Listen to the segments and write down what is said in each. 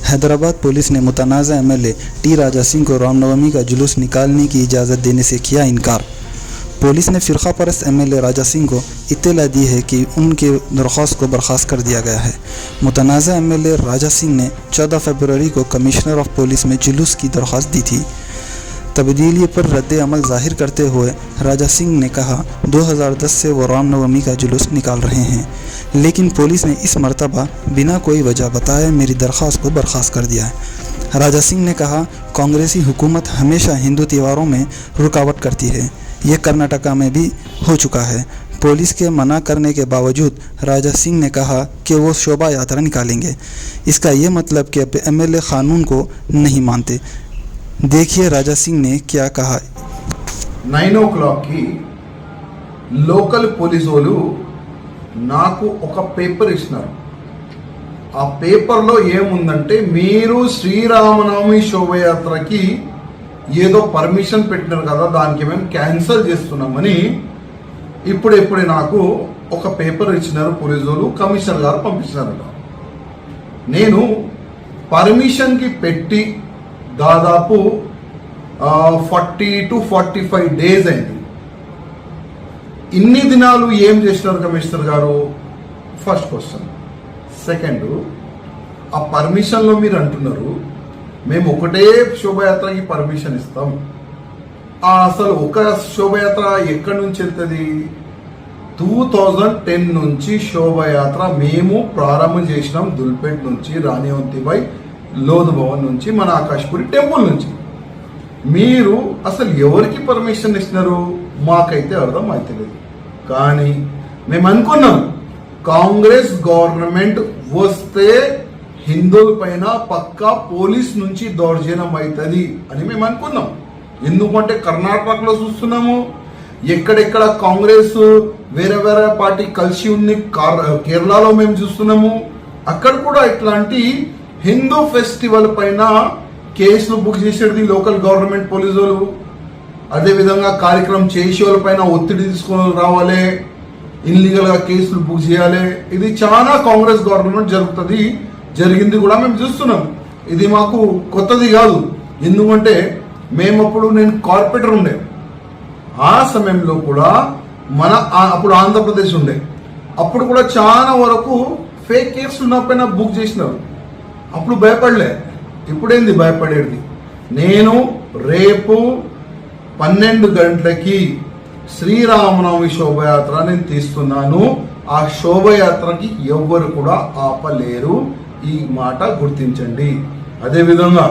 Hyderabad police ने मुतनाज़ा MLA T Raja Singh को रामनवमी का जुलूस निकालने की इजाज़त देने से किया इनकार। पुलिस ने फ़िरक़ा परस्त एमएलए राजा सिंह को इत्तला दी है कि उनके दरख्वास्त को बर्खास्त कर दिया गया है। मुतनाज़ा एमएलए राजा सिंह ने 14 फरवरी को कमिश्नर ऑफ पुलिस में जुलूस की दरख्वास्त दी थी। तब्दीली पर रद्द अमल ज़ाहिर करते हुए राजा सिंह ने कहा 2010 से वो रामनवमी का जुलूस निकाल रहे हैं, लेकिन पुलिस ने इस मरतबा बिना कोई वजह बताए मेरी दरख्वास्त को बर्खास्त कर दिया है। राजा सिंह ने कहा कांग्रेसी हुकूमत हमेशा हिंदू त्योहारों में रुकावट करती है, ये कर्नाटका में भी हो चुका है। पुलिस के मना करने के बावजूद राजा सिंह ने कहा कि वो शोभा यात्रा निकालेंगे। इसका ये मतलब कि एमएलए कानून को नहीं मानते। देखिए राजा सिंह ने क्या कहा। 9 o'clock की లోకల్ పోలీసు వాళ్ళు నాకు ఒక పేపర్ ఇచ్చినారు. ఆ పేపర్లో ఏముందంటే మీరు శ్రీరామనవమి శోభయాత్రకి ఏదో పర్మిషన్ పెట్టినారు కదా, దానికి మేము క్యాన్సిల్ చేస్తున్నామని ఇప్పుడే నాకు ఒక పేపర్ ఇచ్చినారు పోలీసు వాళ్ళు, కమిషనర్ గారు పంపించినారట. నేను పర్మిషన్కి పెట్టి దాదాపు 40 to 45 days అయింది. ఇన్ని దినాలు ఏం చేసినారు కమిషనర్ గారు? First question. సెకండ్, ఆ పర్మిషన్లో మీరు అంటున్నారు మేము ఒకటే శోభయాత్రకి పర్మిషన్ ఇస్తాం. అసలు ఒక శోభయాత్ర ఎక్కడి నుంచి వెళ్తుంది? 2010 నుంచి శోభయాత్ర మేము ప్రారంభం చేసినాం. దుల్పేట్ నుంచి, రాణివంతిబాయి లోధ్ భవన్ నుంచి, మన ఆకాశపురి టెంపుల్ నుంచి. మీరు అసలు ఎవరికి పర్మిషన్ ఇచ్చినారు? మాకైతే అర్థం అవుతలేదు. కానీ మేము అనుకున్నాం కాంగ్రెస్ గవర్నమెంట్ వస్తే హిందువుల పైన పక్కా పోలీస్ నుంచి దౌర్జన్యం అవుతుంది అని మేము అనుకున్నాం. ఎందుకంటే కర్ణాటకలో చూస్తున్నాము, ఎక్కడెక్కడ కాంగ్రెస్ వేరే పార్టీ కలిసి ఉంది. కేరళలో మేము చూస్తున్నాము, అక్కడ కూడా ఇట్లాంటి హిందూ ఫెస్టివల్ పైన కేసులు బుక్ చేసేది లోకల్ గవర్నమెంట్ పోలీసులు. అదేవిధంగా కార్యక్రమం చేసే వాళ్ళ పైన ఒత్తిడి తీసుకొని రావాలి, ఇన్లీగల్గా కేసులు బుక్ చేయాలి. ఇది చాలా కాంగ్రెస్ గవర్నమెంట్ జరిగింది కూడా మేము చూస్తున్నాం. ఇది మాకు కొత్తది కాదు. ఎందుకంటే నేను కార్పొరేటర్ ఉండే, ఆ సమయంలో కూడా అప్పుడు ఆంధ్రప్రదేశ్ ఉండే, అప్పుడు కూడా చాలా వరకు ఫేక్ కేసులు నా పైన బుక్ చేసినారు. అప్పుడు భయపడలే. ఇప్పుడేంది భయపడేది? నేను రేపు 12 గంటలకి శ్రీరామనవమి శోభయాత్ర నేను తీస్తున్నాను. ఆ శోభయాత్రకి ఎవ్వరు కూడా ఆపలేరు. ఈ మాట గుర్తించండి. అదేవిధంగా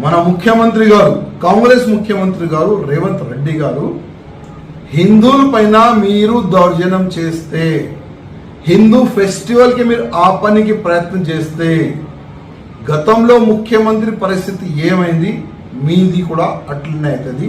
మన ముఖ్యమంత్రి గారు, కాంగ్రెస్ ముఖ్యమంత్రి గారు రేవంత్ రెడ్డి గారు హిందువుల పైన మీరు దౌర్జన్యం చేస్తే, హిందూ ఫెస్టివల్కి మీరు ఆపనికి ప్రయత్నం చేస్తే, గతంలో ముఖ్యమంత్రి పరిస్థితి ఏమైంది మీది కూడా అట్లనే అవుతుంది.